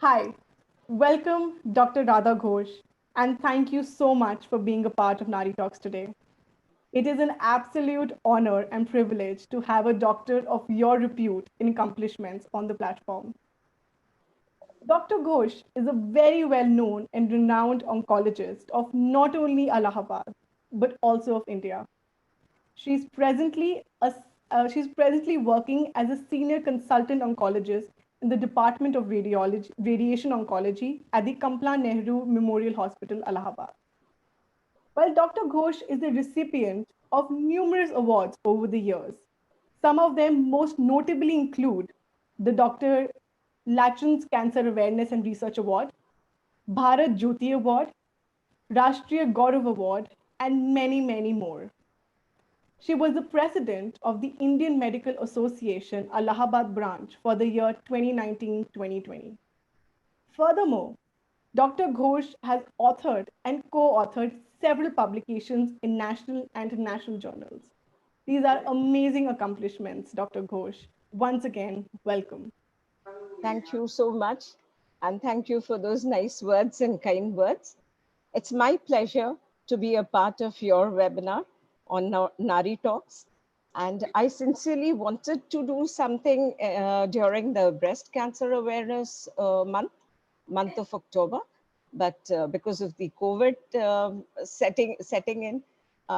Hi, welcome Dr. Radha Ghosh, and thank you so much for being a part of Nari Talks today. It is an absolute honor and privilege to have a doctor of your repute and accomplishments on the platform. Dr. Ghosh is a very well known and renowned oncologist of not only Allahabad, but also of India. She's presently she's presently working as a senior consultant oncologist in the Department of Radiation Oncology at the Kampla Nehru Memorial Hospital, Allahabad. While Dr. Ghosh is the recipient of numerous awards over the years, some of them most notably include the Dr. Lachlan's Cancer Awareness and Research Award, Bharat Jyoti Award, Rashtriya Gaurav Award, and many, many more. She was the president of the Indian Medical Association Allahabad branch for the year 2019-2020. Furthermore, Dr. Ghosh has authored and co-authored several publications in national and international journals. These are amazing accomplishments, Dr. Ghosh. Once again, welcome. Thank you so much. And thank you for those nice words and kind words. It's my pleasure to be a part of your webinar on Nari Talks. And I sincerely wanted to do something during the breast cancer awareness month of October. But because of the COVID setting in,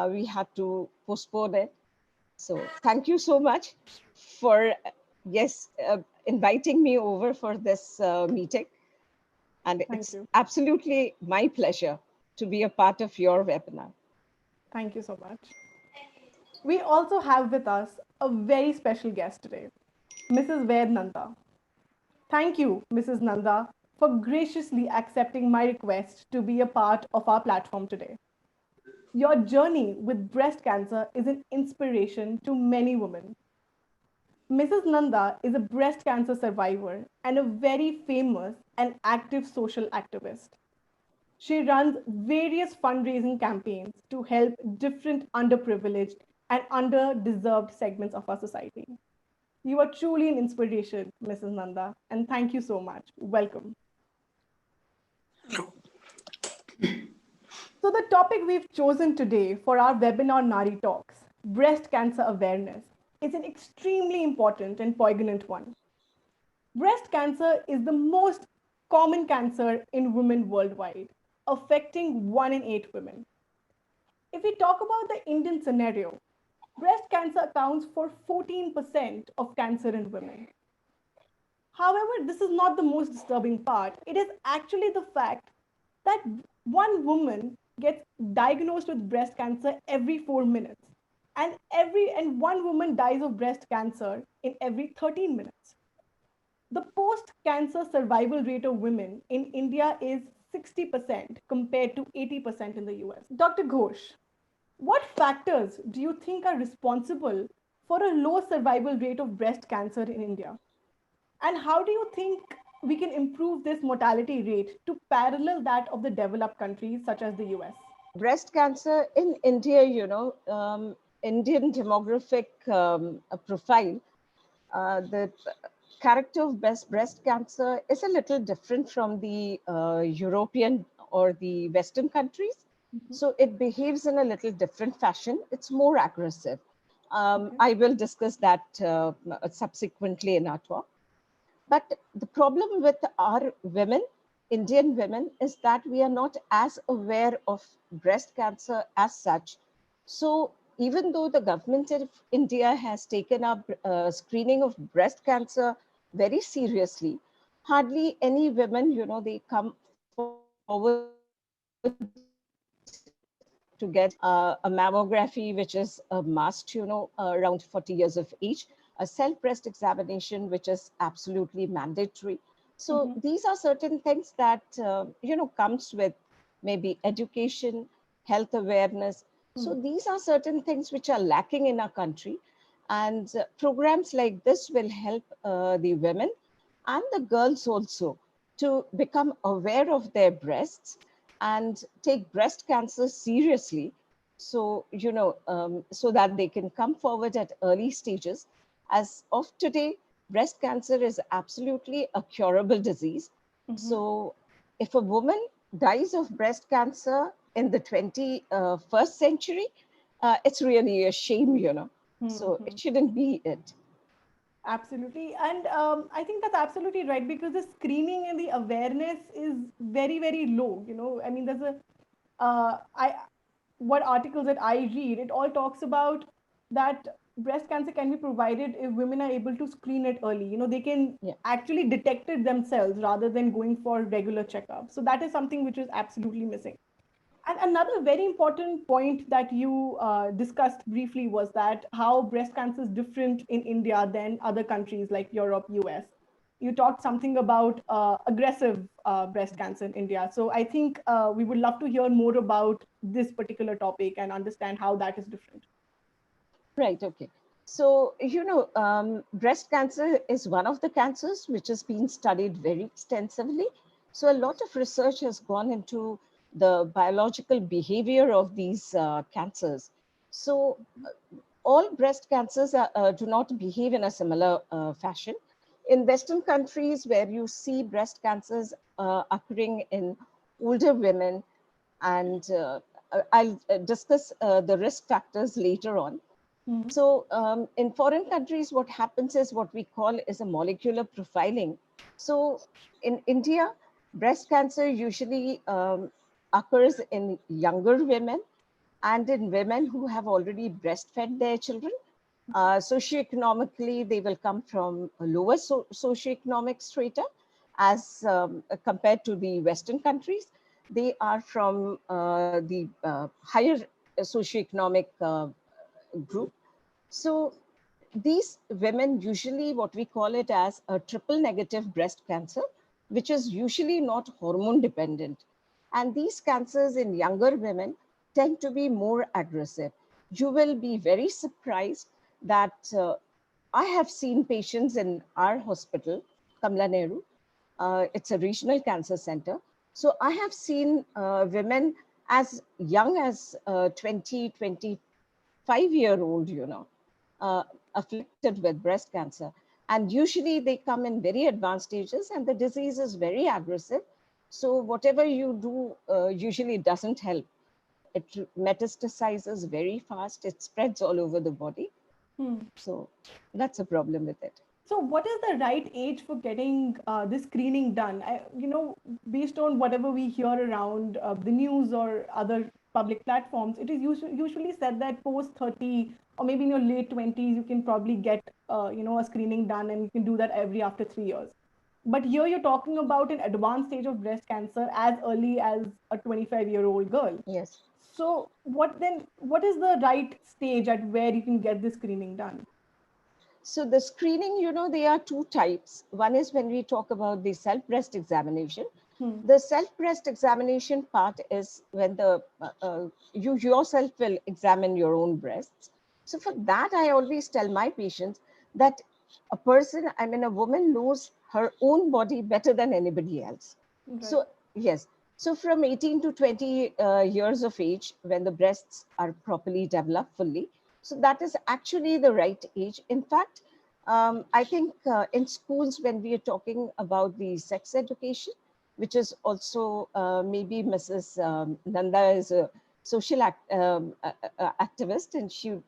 we had to postpone it. So thank you so much for, yes, inviting me over for this meeting. And Thank it's you. absolutely my pleasure to be a part of your webinar. Thank you so much. We also have with us a very special guest today, Mrs. Ved Nanda. Thank you, Mrs. Nanda, for graciously accepting my request to be a part of our platform today. Your journey with breast cancer is an inspiration to many women. Mrs. Nanda is a breast cancer survivor and a very famous and active social activist. She runs various fundraising campaigns to help different underprivileged and underdeserved segments of our society. You are truly an inspiration, Mrs. Nanda, and thank you so much. Welcome. So, the topic we've chosen today for our webinar Nari Talks, breast cancer awareness, is an extremely important and poignant one. Breast cancer is the most common cancer in women worldwide, affecting 1 in 8 women. If we talk about the Indian scenario, breast cancer accounts for 14% of cancer in women. However, this is not the most disturbing part. It is actually the fact that one woman gets diagnosed with breast cancer every 4 minutes, and one woman dies of breast cancer in every 13 minutes. The post cancer survival rate of women in India is 60% compared to 80% in the US. Dr. Ghosh, what factors do you think are responsible for a low survival rate of breast cancer in India? And how do you think we can improve this mortality rate to parallel that of the developed countries such as the US? Breast cancer in India, Indian demographic profile, the character of breast cancer is a little different from the European or the Western countries. So it behaves in a little different fashion. It's more aggressive. Okay. I will discuss that subsequently in our talk. But the problem with our women, Indian women, is that we are not as aware of breast cancer as such. So even though the government of India has taken up screening of breast cancer very seriously, hardly any women, they come forward to get a mammography, which is a must, around 40 years of age, a self breast examination, which is absolutely mandatory. So Mm-hmm. these are certain things that, comes with maybe education, health awareness. So Mm-hmm. these are certain things which are lacking in our country. And programs like this will help the women and the girls also to become aware of their breasts and take breast cancer seriously, so so that they can come forward at early stages. As of today, breast cancer is absolutely a curable disease, So if a woman dies of breast cancer in the 21st century, it's really a shame, you know. So it shouldn't be it. Absolutely. And I think that's absolutely right, because the screening and the awareness is very, very low. I mean, there's what articles that I read, it all talks about that breast cancer can be provided if women are able to screen it early. They can Yeah. actually detect it themselves rather than going for regular checkups. So that is something which is absolutely missing. And another very important point that you discussed briefly was that how breast cancer is different in India than other countries like Europe, US. You talked something about aggressive breast cancer in India. So I think we would love to hear more about this particular topic and understand how that is different. Right. Okay. So, breast cancer is one of the cancers which has been studied very extensively. So, a lot of research has gone into the biological behavior of these cancers. So, all breast cancers do not behave in a similar fashion. In Western countries, where you see breast cancers occurring in older women, and I'll discuss the risk factors later on. So in foreign countries, what happens is what we call is a molecular profiling. So in India, breast cancer usually occurs in younger women and in women who have already breastfed their children. Socioeconomically, they will come from a lower socioeconomic strata as compared to the Western countries. They are from the higher socioeconomic group. So these women usually what we call it as a triple negative breast cancer, which is usually not hormone dependent. And these cancers in younger women tend to be more aggressive. You will be very surprised that I have seen patients in our hospital, Kamla Nehru. It's a regional cancer center. So I have seen women as young as 20, 25-year-old, uh, afflicted with breast cancer. And usually they come in very advanced stages and the disease is very aggressive. So whatever you do usually doesn't help. It metastasizes very fast. It spreads all over the body. So that's a problem with it. So, what is the right age for getting this screening done? Based on whatever we hear around the news or other public platforms, it is usually said that post 30 or maybe in your late 20s, you can probably get, a screening done, and you can do that every after 3 years. But here you're talking about an advanced stage of breast cancer as early as a 25-year-old girl. Yes. So, what is the right stage at where you can get this screening done? So the screening, there are two types. One is when we talk about the self-breast examination. The self-breast examination part is when you yourself will examine your own breasts. So for that, I always tell my patients that a woman knows her own body better than anybody else. Right. So yes, so from 18 to 20 years of age, when the breasts are properly developed fully, so that is actually the right age. In fact, I think in schools, when we are talking about the sex education, which is also maybe Mrs. Nanda is a activist, and she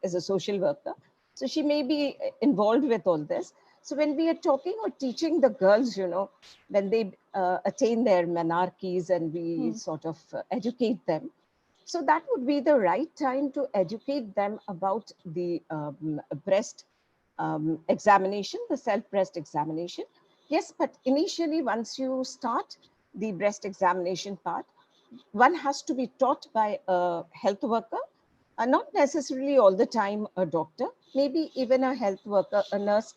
is a social worker. So she may be involved with all this. So when we are talking or teaching the girls, when they attain their menarches and we sort of educate them, so that would be the right time to educate them about the breast examination, the self-breast examination. Yes, but initially, once you start the breast examination part, one has to be taught by a health worker, not necessarily all the time a doctor, maybe even a health worker, a nurse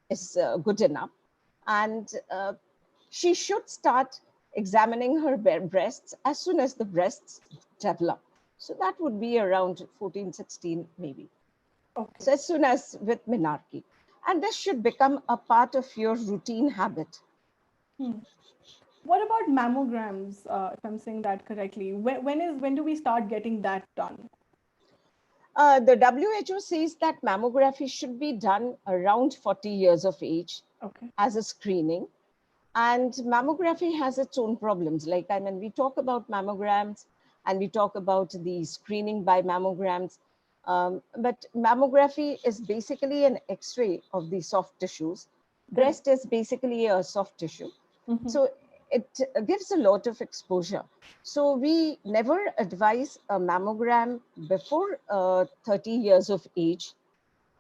is good enough. And she should start examining her breasts as soon as the breasts develop. So that would be around 14, 16, maybe. Okay. So as soon as with menarche. And this should become a part of your routine habit. What about mammograms, if I'm saying that correctly? When do we start getting that done? The WHO says that mammography should be done around 40 years of age Okay. as a screening. And mammography has its own problems. Like, I mean, we talk about mammograms and we talk about the screening by mammograms. But mammography is basically an X-ray of the soft tissues. Breast is basically a soft tissue. So it gives a lot of exposure. So we never advise a mammogram before 30 years of age,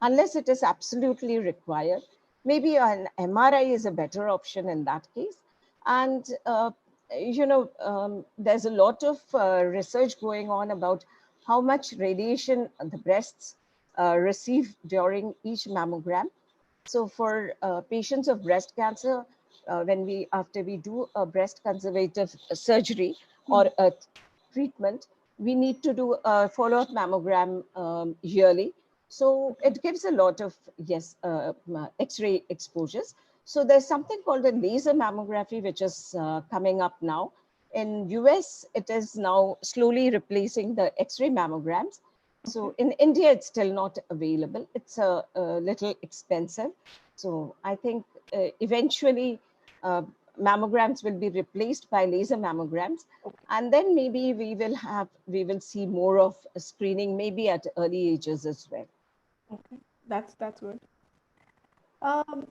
unless it is absolutely required. Maybe an MRI is a better option in that case. And, there's a lot of research going on about how much radiation the breasts receive during each mammogram. So for patients of breast cancer, after we do a breast conservative surgery or a treatment, we need to do a follow-up mammogram yearly. So it gives a lot of, yes, X-ray exposures. So there's something called a laser mammography, which is coming up now. In US, it is now slowly replacing the X-ray mammograms. So in India, it's still not available. It's a little expensive. So I think eventually mammograms will be replaced by laser mammograms. And then maybe we will see more of screening, maybe at early ages as well. Okay, that's good. Um,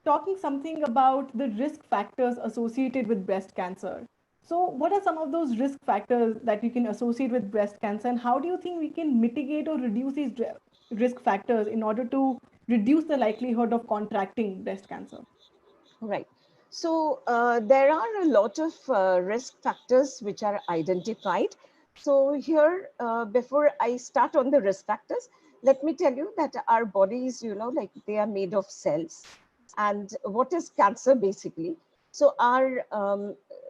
Talking something about the risk factors associated with breast cancer. So, what are some of those risk factors that we can associate with breast cancer, and how do you think we can mitigate or reduce these risk factors in order to reduce the likelihood of contracting breast cancer? Right. So there are a lot of risk factors which are identified. So here, before I start on the risk factors, let me tell you that our bodies, like they are made of cells. And what is cancer basically? So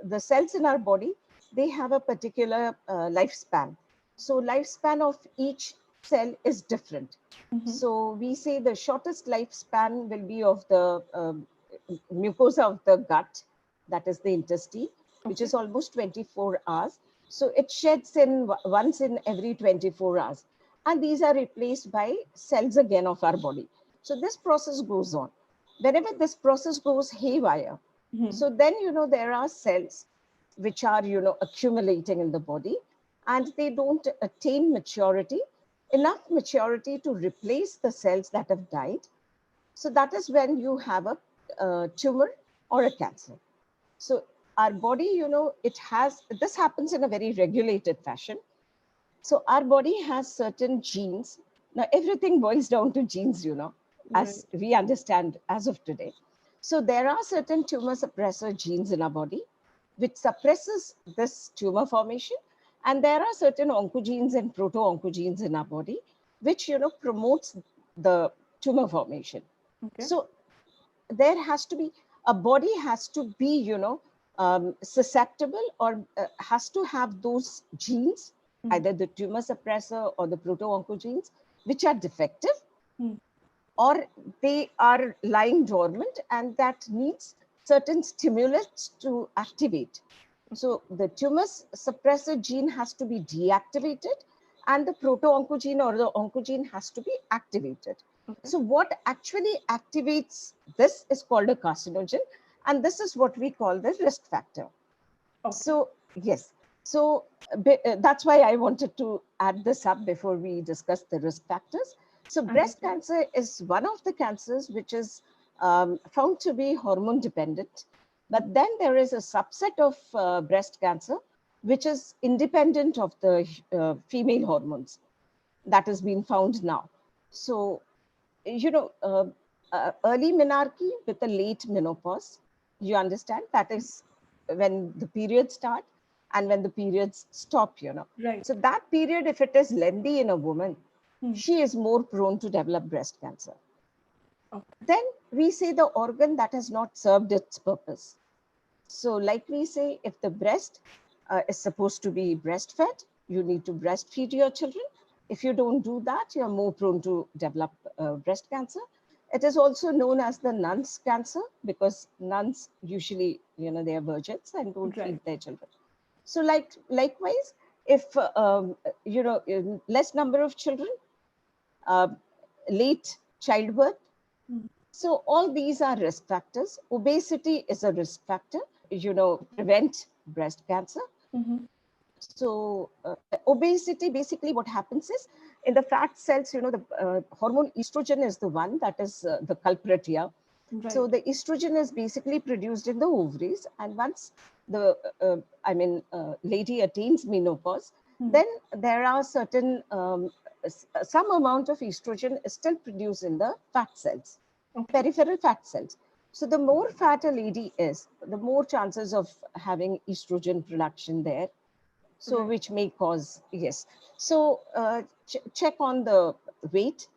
the cells in our body, they have a particular lifespan. So lifespan of each cell is different. So we say the shortest lifespan will be of the mucosa of the gut, that is the intestine, which is almost 24 hours. So it sheds in once in every 24 hours. And these are replaced by cells again of our body. So this process goes on. Whenever this process goes haywire, so then, there are cells which are, accumulating in the body, and they don't attain maturity, enough maturity to replace the cells that have died. So that is when you have a tumor or a cancer. So our body, this happens in a very regulated fashion. So our body has certain genes. Now everything boils down to genes, as we understand as of today. So there are certain tumor suppressor genes in our body, which suppresses this tumor formation. And there are certain oncogenes and proto-oncogenes in our body, which, promotes the tumor formation. Okay. So there has to be, a body has to be, susceptible or has to have those genes, either the tumor suppressor or the proto-oncogenes, which are defective, or they are lying dormant, and that needs certain stimulants to activate. So the tumor suppressor gene has to be deactivated, and the proto-oncogene or the oncogene has to be activated. So what actually activates this is called a carcinogen, and this is what we call the risk factor. So yes, so that's why I wanted to add this up before we discuss the risk factors. So breast cancer is one of the cancers which is found to be hormone dependent, but then there is a subset of breast cancer which is independent of the female hormones that has been found now. So early menarche with a late menopause, you understand, that is when the periods start and when the periods stop, Right. So that period, if it is lengthy in a woman, she is more prone to develop breast cancer. Then we say the organ that has not served its purpose. So like we say, if the breast is supposed to be breastfed, you need to breastfeed your children. If you don't do that, you're more prone to develop breast cancer. It is also known as the nun's cancer, because nuns usually, they are virgins and don't feed their children. So likewise, if, less number of children, late childbirth, So all these are risk factors. Obesity is a risk factor, prevent breast cancer. Mm-hmm. So obesity, basically what happens is in the fat cells, the hormone estrogen is the one that is the culprit here. Right. So the estrogen is basically produced in the ovaries, and once the lady attains menopause, then there are certain some amount of estrogen is still produced in the fat cells, Okay. peripheral fat cells. So the more fat a lady is, the more chances of having estrogen production there. So Right. which may cause, yes. So check on the weight,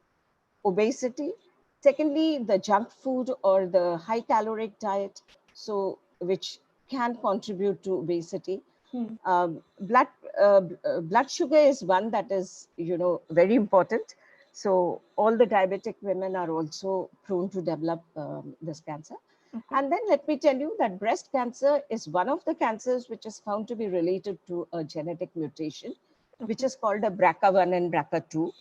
obesity. Secondly, the junk food or the high caloric diet, so which can contribute to obesity. Hmm. Blood blood sugar is one that is very important. So all the diabetic women are also prone to develop this cancer. Okay. And then let me tell you that breast cancer is one of the cancers which is found to be related to a genetic mutation, which Okay. is called a BRCA1 and BRCA2.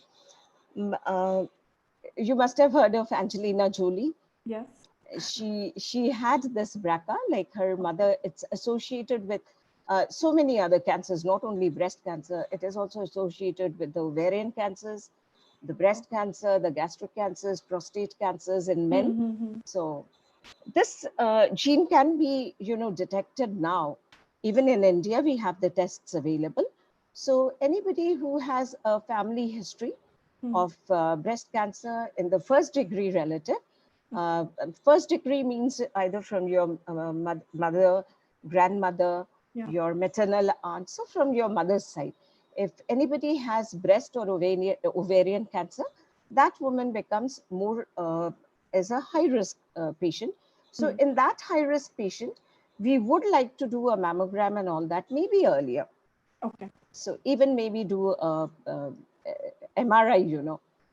You must have heard of Angelina Jolie. Yes. She had this BRCA, like her mother. It's associated with so many other cancers, not only breast cancer. It is also associated with the ovarian cancers, the breast cancer, the gastric cancers, prostate cancers in men. Mm-hmm. So this gene can be, detected now. Even in India, we have the tests available. So anybody who has a family history of breast cancer in the first degree relative, uh, first degree means either from your mother, grandmother, Yeah. your maternal aunt, so from your mother's side. If anybody has breast or ovarian cancer, that woman becomes more as a high risk patient. So in that high risk patient, we would like to do a mammogram and all that maybe earlier. Okay. So even maybe do a MRI.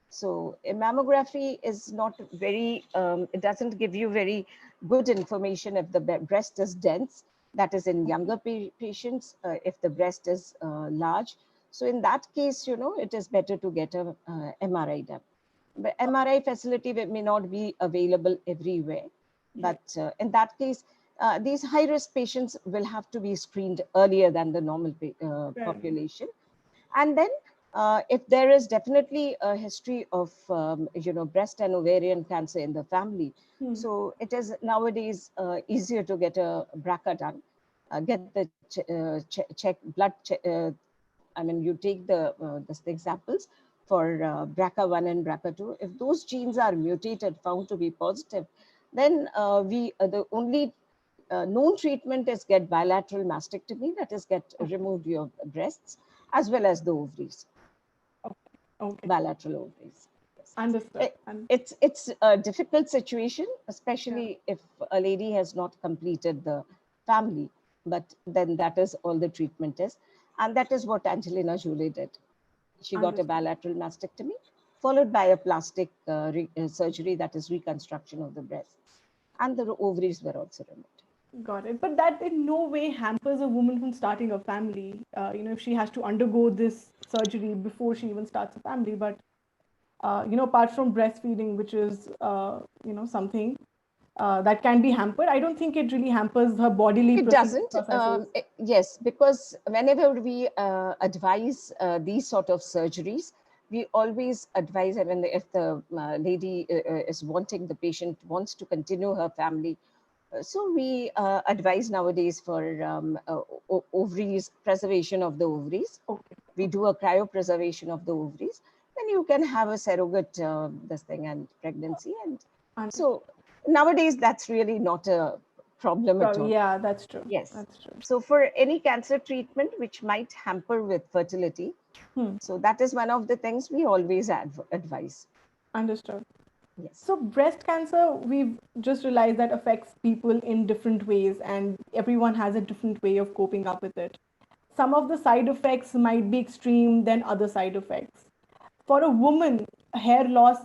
So a mammography is not very, it doesn't give you very good information if the breast is dense, that is in younger patients, if the breast is large. So in that case, it is better to get a MRI done. But MRI facility may not be available everywhere. Right. But in that case, these high risk patients will have to be screened earlier than the normal Fair enough. population. And then if there is definitely a history of, breast and ovarian cancer in the family, so it is nowadays easier to get a BRCA done, get the check blood. You take the examples for BRCA1 and BRCA2. If those genes are mutated, found to be positive, then the only known treatment is get bilateral mastectomy, that is get removed your breasts as well as the ovaries, Okay. Okay. bilateral ovaries. Yes. Understood. And It's a difficult situation, yeah. especially if a lady has not completed the family, but then that is all the treatment is. And that is what Angelina Jolie did. She got a Understood. bilateral mastectomy, followed by a plastic surgery, that is reconstruction of the breasts. And the ovaries were also removed. Got it. But that in no way hampers a woman from starting a family. If she has to undergo this surgery before she even starts a family. But apart from breastfeeding, which is something that can be hampered, I don't think it really hampers her bodily It doesn't. processes. Yes, because whenever we advise these sort of surgeries, we always advise, if the lady is wanting, the patient wants to continue her family. So we advise nowadays for ovaries, preservation of the ovaries. Okay. We do a cryopreservation of the ovaries. Then you can have a surrogate this thing and pregnancy. And Understood. so nowadays, that's really not a problem at all. Yeah, that's true. Yes. That's true. So for any cancer treatment which might hamper with fertility, so that is one of the things we always advise. Understood. Yes. So breast cancer, we've just realized that affects people in different ways, and everyone has a different way of coping up with it. Some of the side effects might be extreme than other side effects. For a woman, hair loss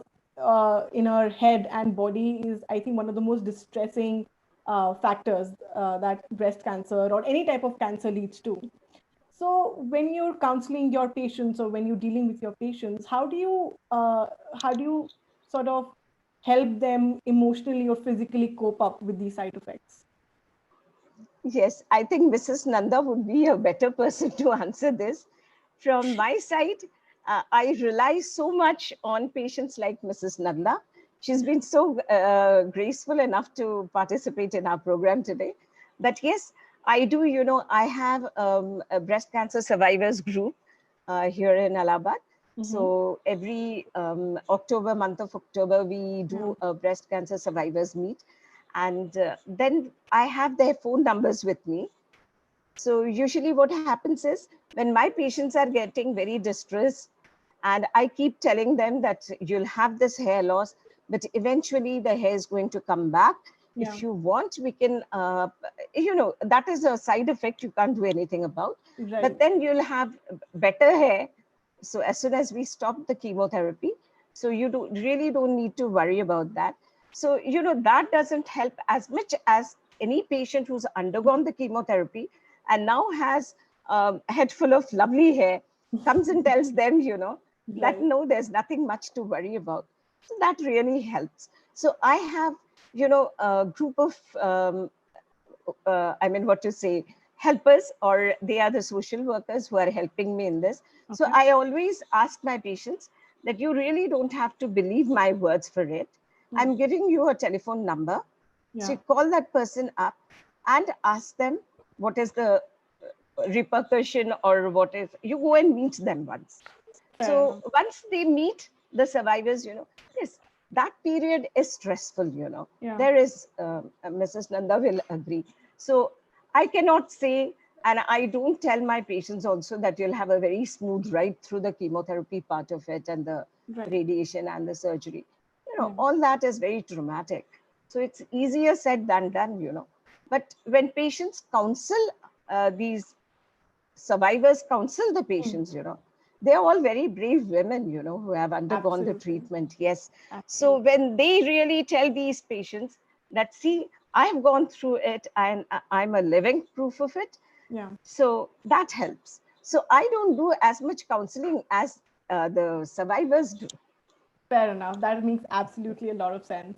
in her head and body is, I think, one of the most distressing factors that breast cancer or any type of cancer leads to. So, when you're counseling your patients or when you're dealing with your patients, how do you sort of help them emotionally or physically cope up with these side effects? Yes, I think Mrs. Nanda would be a better person to answer this. From my side, I rely so much on patients like Mrs. Nanda. She's been so graceful enough to participate in our program today. That yes, I do, I have a breast cancer survivors group here in Allahabad. So every October, month of October, we do a breast cancer survivors meet. And then I have their phone numbers with me. So usually what happens is when my patients are getting very distressed, and I keep telling them that you'll have this hair loss, but eventually the hair is going to come back. Yeah. If you want, we can, that is a side effect you can't do anything about. Right. But then you'll have better hair. So as soon as we stop the chemotherapy, so you really don't need to worry about that. So, that doesn't help as much as any patient who's undergone the chemotherapy and now has a head full of lovely hair comes and tells them, that Right. no, there's nothing much to worry about. So that really helps. So I have, a group of, what to say, helpers, or they are the social workers who are helping me in this. So Okay. I always ask my patients that you really don't have to believe my words for it. I'm giving you a telephone number. Yeah. So you call that person up and ask them what is the repercussion, or what is, you go and meet them once. Fair So enough. once they meet the survivors, yes, that period is stressful, Yeah. there is, Mrs. Nanda will agree. So I cannot say, and I don't tell my patients also that you'll have a very smooth ride through the chemotherapy part of it and the Right. radiation and the surgery. Yeah. All that is very traumatic. So it's easier said than done, But when patients counsel, these survivors counsel the patients, they're all very brave women, who have undergone the Absolutely. treatment. Yes. So Absolutely. when they really tell these patients that, see, I've gone through it and I'm a living proof of it. Yeah. So that helps. So I don't do as much counseling as the survivors do. Fair enough. That makes absolutely a lot of sense.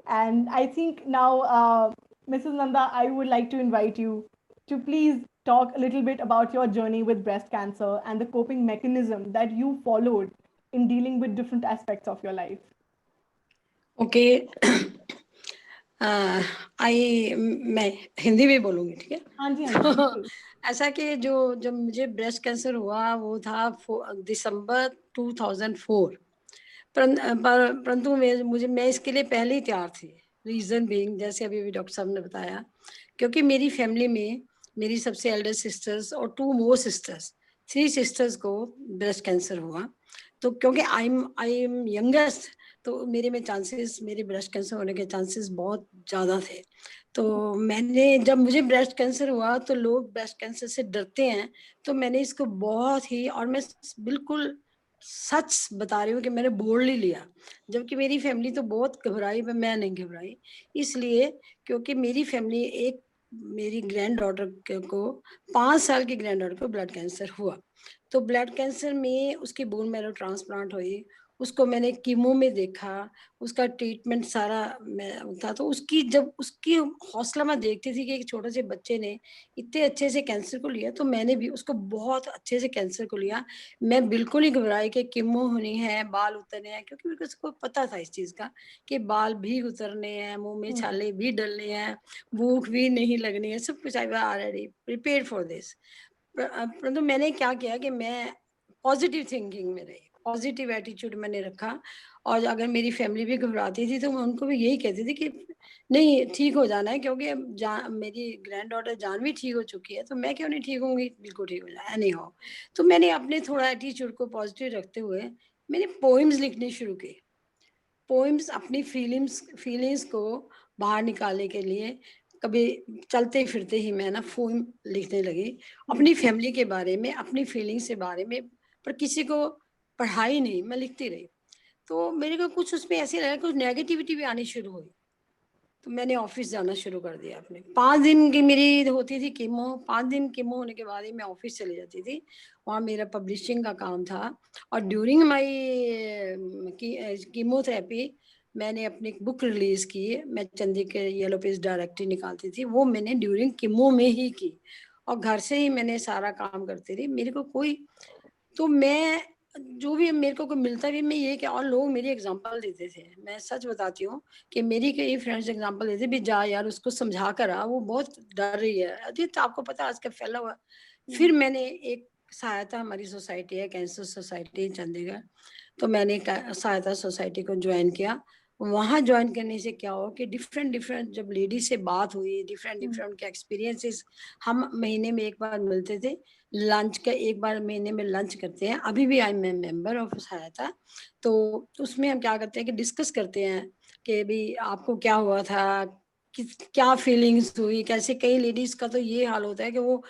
And I think now, Mrs. Nanda, I would like to invite you to please talk a little bit about your journey with breast cancer and the coping mechanism that you followed in dealing with different aspects of your life. Okay I मैं हिंदी में बोलूँगी, ठीक है? हाँ जी, हाँ जी, तो बिल्कुल। ऐसा कि जब मुझे ब्रेस्ट कैंसर हुआ वो था दिसंबर 2004, परंतु मैं इसके लिए पहले ही तैयार थी। रीज़न बीइंग, जैसे अभी डॉक्टर साहब ने बताया, क्योंकि मेरी फैमिली में मेरी सबसे एल्डर सिस्टर्स और 2 मोर सिस्टर्स, 3 सिस्टर्स को ब्रेस्ट कैंसर हुआ। तो क्योंकि आई एम यंगेस्ट, तो मेरे ब्रेस्ट कैंसर होने के चांसेस बहुत ज़्यादा थे। तो जब मुझे ब्रेस्ट कैंसर हुआ तो लोग ब्रेस्ट कैंसर से डरते हैं, तो मैंने इसको बहुत ही, और मैं बिल्कुल सच बता रही हूँ कि मैंने बोल्डली लिया, जबकि मेरी फैमिली तो बहुत घबराई, पर मैं नहीं घबराई। इसलिए क्योंकि मेरी ग्रैंड डॉटर को 5 साल की ग्रैंड डॉटर को ब्लड कैंसर हुआ। तो ब्लड कैंसर में उसकी बोन मैरो ट्रांसप्लांट हुई, उसको मैंने कीमो में देखा, उसका ट्रीटमेंट सारा था। तो जब उसकी हौसला मैं देखती थी कि एक छोटे से बच्चे ने इतने अच्छे से कैंसर को लिया, तो मैंने भी उसको बहुत अच्छे से कैंसर को लिया। मैं बिल्कुल नहीं घबराई कि कीमो होनी है, बाल उतरने हैं, क्योंकि मेरे को उसको पता था इस चीज़ का कि बाल भी उतरने हैं, मुँह में छाले भी डलने हैं, भूख भी नहीं लगनी है, सब कुछ I was already prepared for this. परंतु मैंने क्या किया कि मैं पॉजिटिव थिंकिंग में रही, पॉजिटिव एटीट्यूड मैंने रखा। और अगर मेरी फैमिली भी घबराती थी तो मैं उनको भी यही कहती थी कि नहीं, ठीक हो जाना है, क्योंकि मेरी ग्रैंड डॉटर जान भी ठीक हो चुकी है, तो मैं क्यों नहीं ठीक होंगी, बिल्कुल ठीक हो जाए एनी हाउ। तो मैंने अपने थोड़ा एटीट्यूड को पॉजिटिव रखते हुए मैंने पोइम्स लिखने शुरू किए। पोइम्स अपनी फीलिंग्स को बाहर निकालने के लिए कभी चलते फिरते ही मैं ना पोइम लिखने लगी, अपनी फैमिली के बारे में, अपनी फीलिंग्स के बारे में, पर किसी को पढ़ाई नहीं, मैं लिखती रही। तो मेरे को कुछ उसमें ऐसे लगा, कुछ नेगेटिविटी भी आनी शुरू हुई, तो मैंने ऑफिस जाना शुरू कर दिया अपने। 5 दिन की मेरी होती थी कीमो, 5 दिन कीमो होने के बाद ही मैं ऑफिस चली जाती थी। वहाँ मेरा पब्लिशिंग का काम था, और ड्यूरिंग माई कीमोथेरेपी मैंने अपनी एक बुक रिलीज की, मैं चंदी के येलो पेज डायरेक्टरी निकालती थी, वो मैंने ड्यूरिंग कीमो में ही की और घर से ही मैंने सारा काम करती रही। मेरे को कोई, तो मैं जो भी मेरे को कोई मिलता भी, मैं ये कि और लोग मेरी एग्जांपल देते थे। मैं सच बताती हूँ कि मेरी कई फ्रेंड्स एग्जांपल देते भी, जा यार उसको समझा कर आ, वो बहुत डर रही है। अरे तो आपको पता है आजकल फैला हुआ। फिर मैंने एक सहायता, हमारी सोसाइटी है कैंसर सोसाइटी चंडीगढ़, तो मैंने एक सहायता सोसाइटी को ज्वाइन किया। वहाँ ज्वाइन करने से क्या हो कि डिफरेंट डिफरेंट जब लेडी से बात हुई, डिफरेंट डिफरेंट के एक्सपीरियंसेस, हम महीने में एक बार मिलते थे, लंच का एक बार महीने में लंच करते हैं। अभी भी आई एम मेंबर ऑफ सहायता, तो उसमें हम क्या करते हैं कि डिस्कस करते हैं कि भी आपको क्या हुआ था, क्या फीलिंग्स हुई, कैसे। कई लेडीज का तो ये हाल होता है कि वो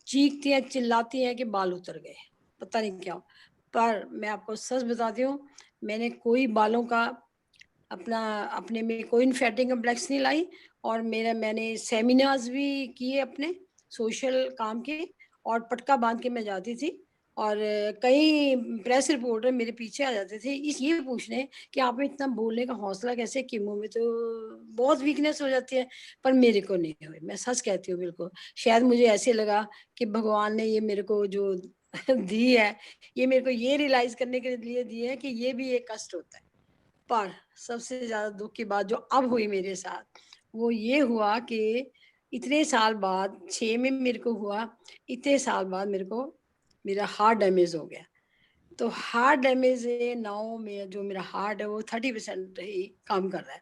चीखती है, चिल्लाती है कि बाल उतर गए, पता नहीं क्या। पर मैं आपको सच बताती हूँ, मैंने कोई बालों का अपने में कोई इन्फेक्टिंग कम्प्लेक्स नहीं लाई। और मैंने सेमिनार्स भी किए अपने सोशल काम के, और पटका बांध के मैं जाती थी। और कई प्रेस रिपोर्टर मेरे पीछे आ जाते थे इस ये पूछने कि आप में इतना बोलने का हौसला कैसे, कीमो में तो बहुत वीकनेस हो जाती है। पर मेरे को नहीं हुई, मैं सच कहती हूँ। बिल्कुल, शायद मुझे ऐसे लगा कि भगवान ने ये मेरे को जो दी है, ये मेरे को ये रियलाइज करने के लिए दी है कि ये भी एक कष्ट होता है। पर सबसे ज्यादा दुख की बात जो अब हुई मेरे साथ, वो ये हुआ कि इतने साल बाद, 6 में मेरे को हुआ, इतने साल बाद मेरे को मेरा हार्ट डैमेज हो गया। तो हार्ट डैमेज है 9 में, जो मेरा हार्ट है वो 30% ही काम कर रहा है।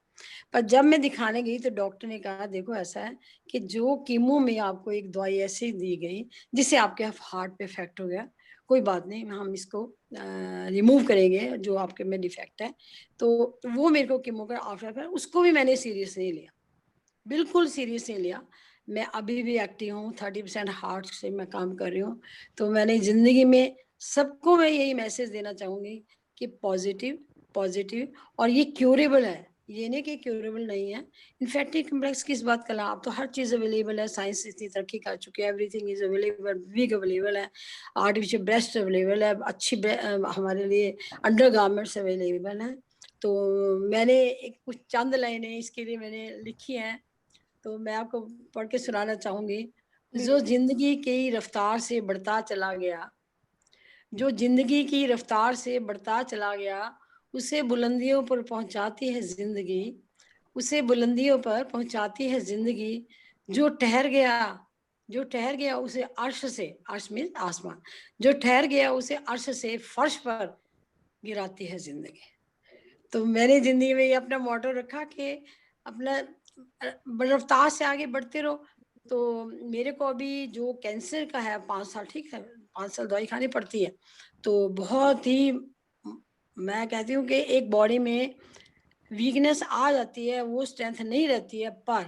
पर जब मैं दिखाने गई तो डॉक्टर ने कहा देखो ऐसा है कि जो कीमो में आपको एक दवाई ऐसी दी गई जिससे आपके हार्ट पे इफेक्ट हो गया, कोई बात नहीं, हम इसको रिमूव करेंगे जो आपके में डिफेक्ट है। तो वो मेरे को कीमो का आफ्टर, उसको भी मैंने सीरियस नहीं लिया, बिल्कुल सीरियस नहीं लिया। मैं अभी भी एक्टिव हूँ, 30% हार्ट से मैं काम कर रही हूँ। तो मैंने जिंदगी में सबको मैं यही मैसेज देना चाहूंगी कि पॉजिटिव पॉजिटिव, और ये क्यूरेबल है, ये नहीं कि क्यूरेबल नहीं है। इन्फेक्टिव कम्प्लेक्स किस बात का, आप तो हर चीज अवेलेबल है, साइंस इतनी तरक्की कर चुकी है, everything is available, wig available है, आर्टिफिशियल ब्रेस्ट अवेलेबल है, अच्छी हमारे लिए अंडर गारमेंट्स अवेलेबल है। तो मैंने एक कुछ चंद लाइनें इसके लिए मैंने लिखी हैं, तो मैं आपको पढ़ के सुनाना चाहूंगी। जो जिंदगी की रफ्तार से बढ़ता चला गया, जो जिंदगी की रफ्तार से बढ़ता चला गया, उसे बुलंदियों पर पहुंचाती है जिंदगी, उसे बुलंदियों पर पहुंचाती है जिंदगी। जो ठहर गया, जो ठहर गया उसे अर्श से, अर्श में आसमान, जो ठहर गया उसे अर्श से फर्श पर गिराती है जिंदगी। तो मैंने जिंदगी में ये अपना मोटो रखा कि अपना रफ्तार से आगे बढ़ते रहो। तो मेरे को अभी जो कैंसर का है 5 साल, ठीक है, 5 साल दवाई खानी पड़ती है। तो बहुत ही मैं कहती हूँ कि एक बॉडी में वीकनेस आ जाती है, वो स्ट्रेंथ नहीं रहती है, पर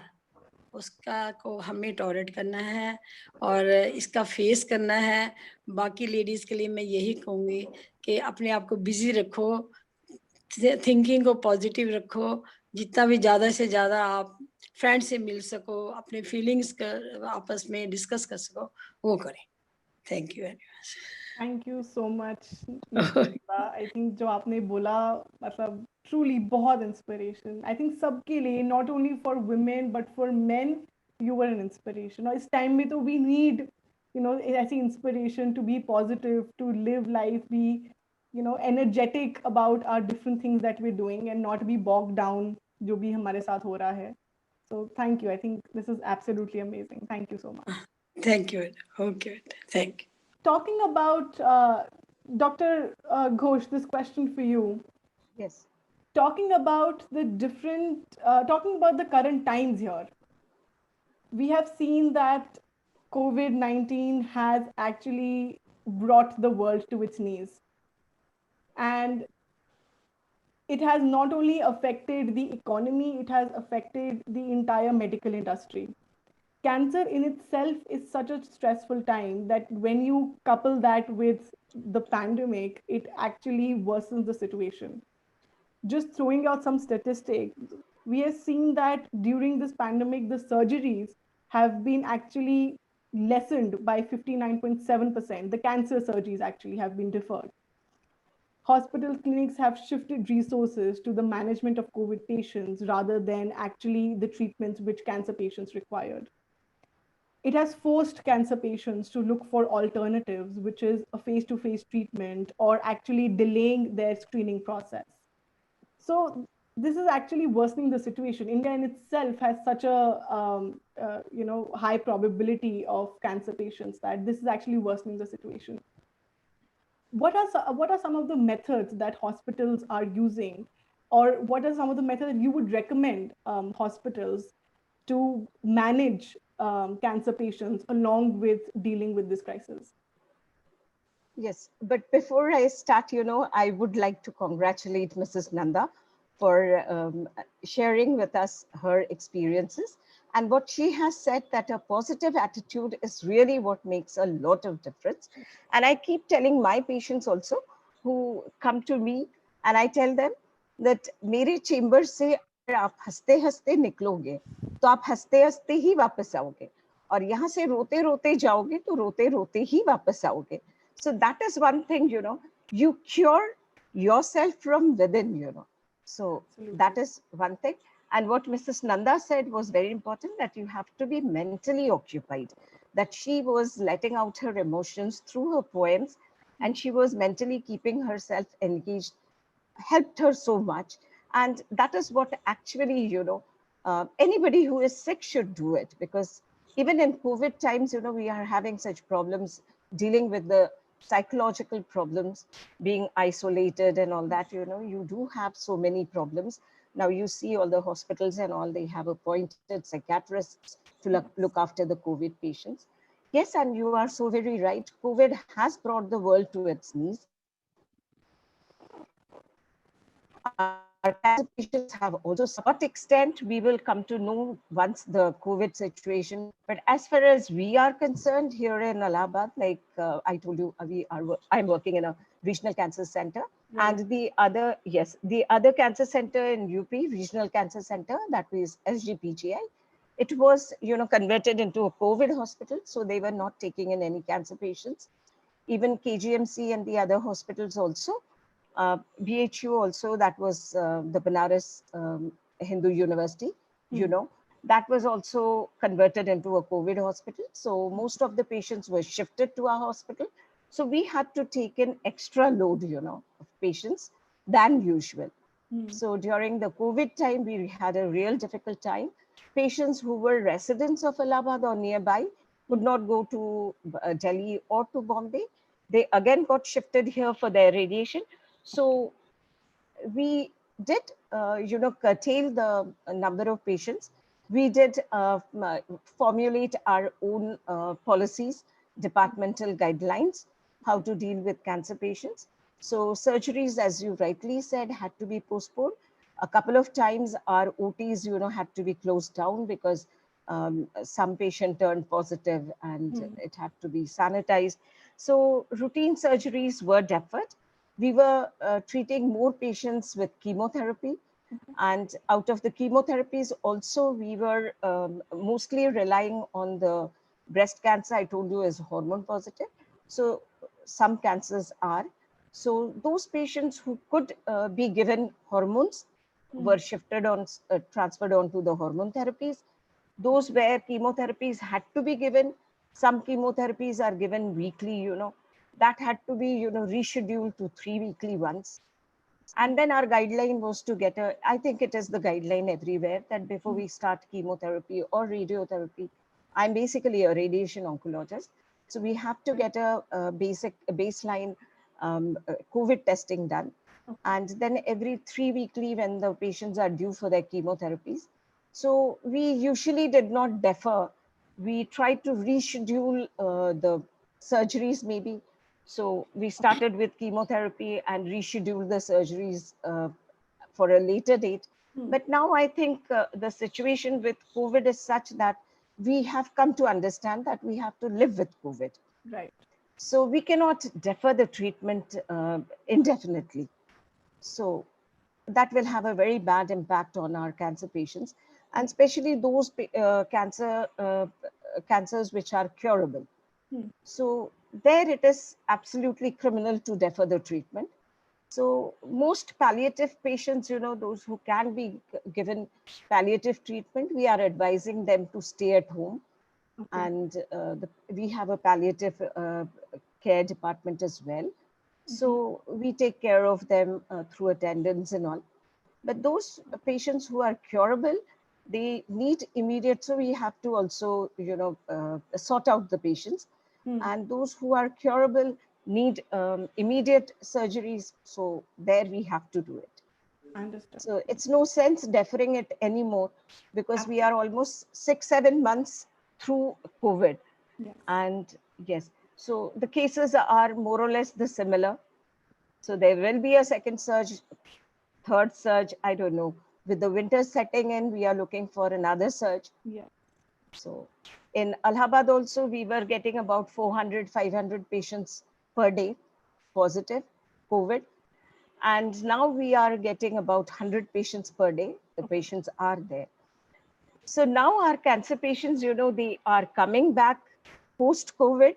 उसका को हमें टॉलरेट करना है और इसका फेस करना है। बाकी लेडीज के लिए मैं यही कहूँगी कि अपने आप को बिजी रखो, थिंकिंग को पॉजिटिव रखो, जितना भी ज़्यादा से ज़्यादा आप फ्रेंड से मिल सको, अपने फीलिंग्स कर आपस में डिस्कस कर सको, वो करें। Thank you very thank you so much much. I think जो आपने बोला, मतलब ट्रूली बहुत इंस्पिरेशन। आई थिंक सबके लिए, not only for women but for men, you were an inspiration. और इस टाइम में तो वी नीड ऐसी inspiration to be positive, to live life, be energetic about are different things that we doing and not be bog down जो भी हमारे साथ हो रहा है। So thank you, I think this is absolutely amazing. Thank you so much. Thank you, okay, thank you. Talking about Dr. Ghosh, this question for you. Yes. Talking about the talking about the current times here, we have seen that COVID-19 has actually brought the world to its knees. And it has not only affected the economy, it has affected the entire medical industry. Cancer in itself is such a stressful time that when you couple that with the pandemic, it actually worsens the situation. Just throwing out some statistics, we have seen that during this pandemic, the surgeries have been actually lessened by 59.7%. The cancer surgeries actually have been deferred. hospital clinics have shifted resources to the management of COVID patients rather than actually the treatments which cancer patients required. It has forced cancer patients to look for alternatives, which is a face to face treatment or actually delaying their screening process. So, this is actually worsening the situation. India in itself has such a high probability of cancer patients that this is actually worsening the situation. What are some of the methods that hospitals are using, or what are some of the methods that you would recommend hospitals to manage cancer patients along with dealing with this crisis? Yes, but before I start, I would like to congratulate Mrs. Nanda for sharing with us her experiences. And what she has said, that a positive attitude is really what makes a lot of difference. And I keep telling my patients also who come to me, and I tell them that मेरे chamber से अगर आप हंसते हंसते निकलोगे तो आप हंसते हंसते ही वापस आओगे, और यहाँ से रोते रोते जाओगे तो रोते रोते ही वापस आओगे. So that is one thing, you cure yourself from within. So Absolutely. that is one thing. And what Mrs. Nanda said was very important, that you have to be mentally occupied, that she was letting out her emotions through her poems, and she was mentally keeping herself engaged, helped her so much. And that is what actually, anybody who is sick should do it, because even in COVID times, we are having such problems dealing with the psychological problems, being isolated and all that. You do have so many problems. Now you see all the hospitals and all, they have appointed psychiatrists to look after the COVID patients. Yes, and you are so very right. COVID has brought the world to its knees. Our cancer patients have also suffered. To what extent we will come to know once the COVID situation. But as far as we are concerned here in Allahabad, like I told you, I'm working in a regional cancer center. Right. And the other cancer center in UP, Regional Cancer Center, that is SGPGI, it was, converted into a COVID hospital. So they were not taking in any cancer patients. Even KGMC and the other hospitals also. BHU also, that was the Banaras Hindu University, that was also converted into a COVID hospital. So most of the patients were shifted to our hospital. So we had to take in extra load, of patients than usual. So during the COVID time, we had a real difficult time. Patients who were residents of Allahabad or nearby could not go to Delhi or to Bombay. They again got shifted here for their radiation. So we did, curtail the number of patients. We did formulate our own policies, departmental guidelines, how to deal with cancer patients. So surgeries, as you rightly said, had to be postponed. A couple of times our OTs, had to be closed down because some patient turned positive and it had to be sanitized. So routine surgeries were deferred. We were treating more patients with chemotherapy. And out of the chemotherapies also, we were mostly relying on the breast cancer, I told you, is hormone positive. So some cancers are. So those patients who could be given hormones were shifted on, transferred on to the hormone therapies. Those where chemotherapies had to be given, some chemotherapies are given weekly, that had to be, rescheduled to 3 weekly ones. And then our guideline was to get I think it is the guideline everywhere, that before we start chemotherapy or radiotherapy, I'm basically a radiation oncologist. So we have to get a baseline COVID testing done. And then every 3 weekly, when the patients are due for their chemotherapies. So we usually did not defer. We tried to reschedule the surgeries maybe. So we started with chemotherapy and rescheduled the surgeries for a later date. But now I think the situation with COVID is such that we have come to understand that we have to live with COVID. Right. So we cannot defer the treatment indefinitely. So that will have a very bad impact on our cancer patients, and especially those cancers which are curable. So there it is absolutely criminal to defer the treatment. So most palliative patients, those who can be given palliative treatment, we are advising them to stay at home. Okay. And we have a palliative care department as well. So we take care of them through attendance and all. But those patients who are curable, they need immediate, so we have to also, sort out the patients. And those who are curable need immediate surgeries. So there we have to do it. Understood. So it's no sense deferring it anymore, because we are almost 6-7 months through COVID. Yes. And yes, so the cases are more or less the similar. So there will be a second surge, third surge, I don't know. With the winter setting in, we are looking for another surge. Yeah. So in Allahabad also, we were getting about 400, 500 patients per day positive COVID. And now we are getting about 100 patients per day. The patients are there. So now our cancer patients, they are coming back post-COVID.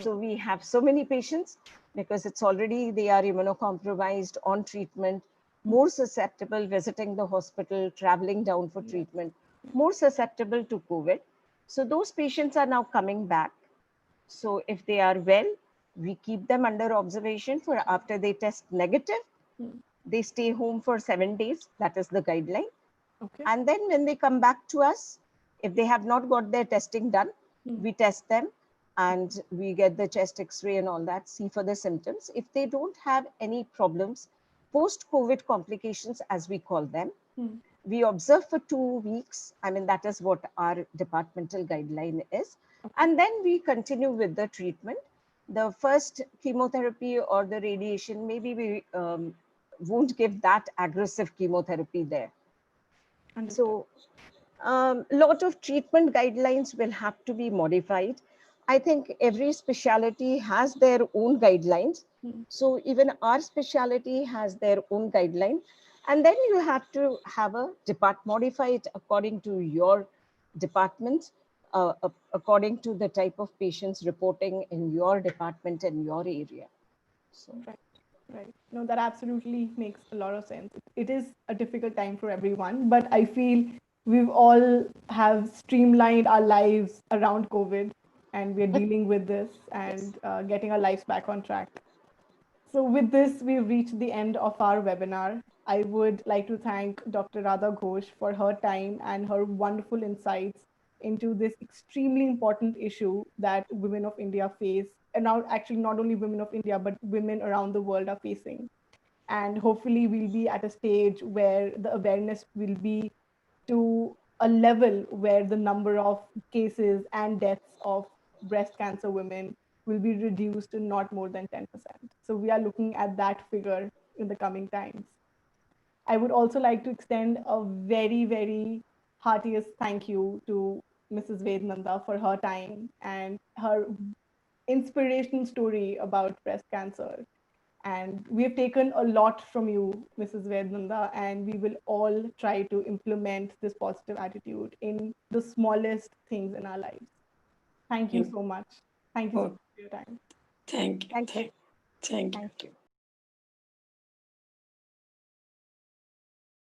So we have so many patients because it's already, they are immunocompromised, on treatment, more susceptible, visiting the hospital, traveling down for treatment, more susceptible to COVID. So those patients are now coming back. So if they are well, we keep them under observation for after they test negative. They stay home for 7 days. That is the guideline. Okay. And then when they come back to us, if they have not got their testing done, we test them and we get the chest X-ray and all that, see for the symptoms. If they don't have any problems, post-COVID complications, as we call them, we observe for 2 weeks. I mean, that is what our departmental guideline is. And then we continue with the treatment. The first chemotherapy or the radiation, maybe we won't give that aggressive chemotherapy there. Understood. So lot of treatment guidelines will have to be modified. I think every specialty has their own guidelines. So even our specialty has their own guideline. And then you have to have a modify it according to your department, according to the type of patients reporting in your department and your area. So. Right. No, that absolutely makes a lot of sense. It is a difficult time for everyone, but I feel we've all have streamlined our lives around COVID, and we're dealing with this and getting our lives back on track. So with this, we've reached the end of our webinar. I would like to thank Dr. Radha Ghosh for her time and her wonderful insights into this extremely important issue that women of India face, and now actually not only women of India, but women around the world are facing. And hopefully we'll be at a stage where the awareness will be to a level where the number of cases and deaths of breast cancer women will be reduced to not more than 10%. So we are looking at that figure in the coming times. I would also like to extend a very, very heartiest thank you to Mrs. Vednanda for her time and her inspirational story about breast cancer. And we have taken a lot from you, Mrs. Vednanda, and we will all try to implement this positive attitude in the smallest things in our lives. Thank you so much. Thank you so much for your time. Thank you. Thank you. Thank you. Thank you.